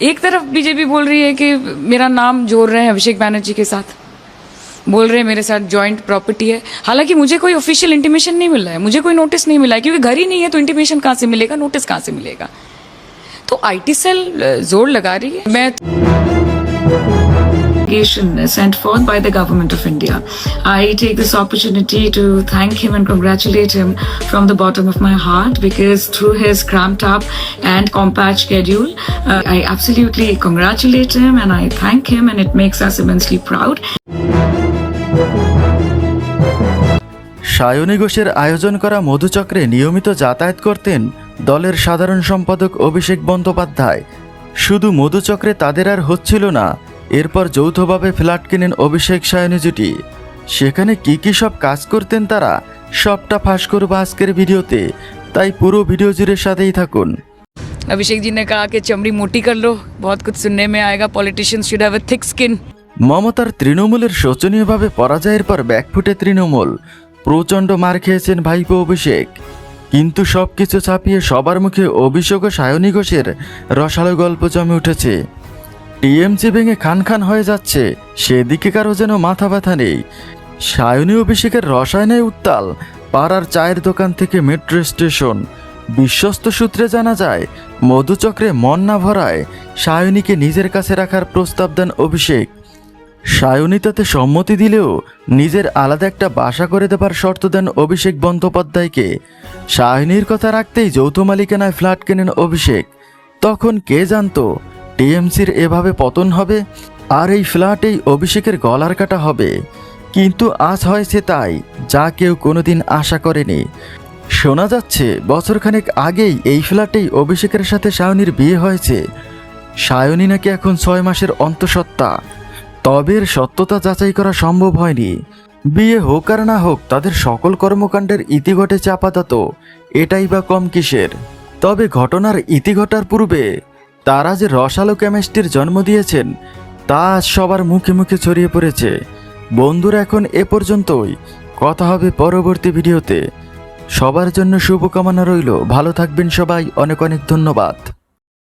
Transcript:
एक तरफ बीजेपी बोल रही है कि मेरा नाम जोड़ रहे हैं अभिषेक बैनर्जी के साथ, बोल रहे हैं मेरे साथ जॉइंट प्रॉपर्टी है, हालांकि मुझे कोई ऑफिशियल इंटीमेशन नहीं मिला है, मुझे कोई नोटिस नहीं मिला है, क्योंकि घर ही नहीं है तो इंटीमेशन कहाँ से मिलेगा, नोटिस कहाँ से मिलेगा। तो आईटी सेल जोर लगा रही है। मैं sent forth by the government of India. I take this opportunity to thank him and congratulate him from the bottom of my heart, because through his cramped up and compact schedule, I absolutely congratulate him and I thank him, and it makes us immensely proud. Sayani ঘোষের আয়োজন করা মধুচক্রে নিয়মিত যাতায়াত করতেন দলের সাধারণ সম্পাদক অভিষেক বন্দ্যোপাধ্যায়। শুধু মধুচক্রে তাদের আর হচ্ছিল না, এরপর যৌথভাবে ফ্ল্যাট কেনেন অভিষেক সায়নী জুটি। সেখানে কি সব কাজ করতেন তারা, সবটা ফাঁস করব আজকের ভিডিওতে, তাই পুরো ভিডিও জুড়ে সাথেই থাকুন। अभिषेक जी ने कहा कि चमड़ी मोटी कर लो, बहुत कुछ सुनने में आएगा, politicians should have a thick skin. মমতার তৃণমূলের শোচনীয়ভাবে পরাজয়ের পর ব্যাকফুটে তৃণমূল, প্রচণ্ড মার খেয়েছেন ভাইপো অভিষেক। কিন্তু সব কিছু ছাপিয়ে সবার মুখে অভিষেক ও সায়নী ঘোষের রসালো গল্প জমে উঠেছে। টিএমসি ভেঙে খান খান হয়ে যাচ্ছে, সেদিকে কারো যেন মাথা ব্যথা নেই। সায়নী অভিষেকের রসায়নে উত্তাল পাড়ার চায়ের দোকান থেকে মেট্রো স্টেশন। বিশ্বস্ত সূত্রে জানা যায়, মধুচক্রে মন না ভরায় সায়নীকে নিজের কাছে রাখার প্রস্তাব দেন অভিষেক। সায়নী তাতে সম্মতি দিলেও নিজের আলাদা একটা বাসা করে দেবার শর্ত দেন অভিষেক বন্দ্যোপাধ্যায়কে। সায়নীর কথা রাখতেই যৌথ মালিকানায় ফ্ল্যাট কেনেন অভিষেক। তখন কে জানতো টিএমসির এভাবে পতন হবে, আর এই ফ্ল্যাটেই অভিষেকের গলার কাটা হবে। কিন্তু আজ হয়েছে তাই, যা কেউ কোনোদিন আশা করেনি। শোনা যাচ্ছে বছরখানেক আগেই এই ফ্ল্যাটেই অভিষেকের সাথে সায়নীর বিয়ে হয়েছে। সায়নী নাকি এখন 6 মাসের অন্তঃসত্ত্বা, তবে এর সত্যতা যাচাই করা সম্ভব হয়নি। বিয়ে হোক আর না হোক, তাদের সকল কর্মকাণ্ডের ইতি ঘটেছে আপাতত, এটাই বা কম কিসের। তবে ঘটনার ইতি ঘটার পূর্বে তারা যে রসালো কেমিস্ট্রির জন্ম দিয়েছেন তা আজ সবার মুখে মুখে ছড়িয়ে পড়েছে। বন্ধুরা, এখন এ পর্যন্তই, কথা হবে পরবর্তী ভিডিওতে। সবার জন্য শুভকামনা রইল, ভালো থাকবেন সবাই, অনেক অনেক ধন্যবাদ।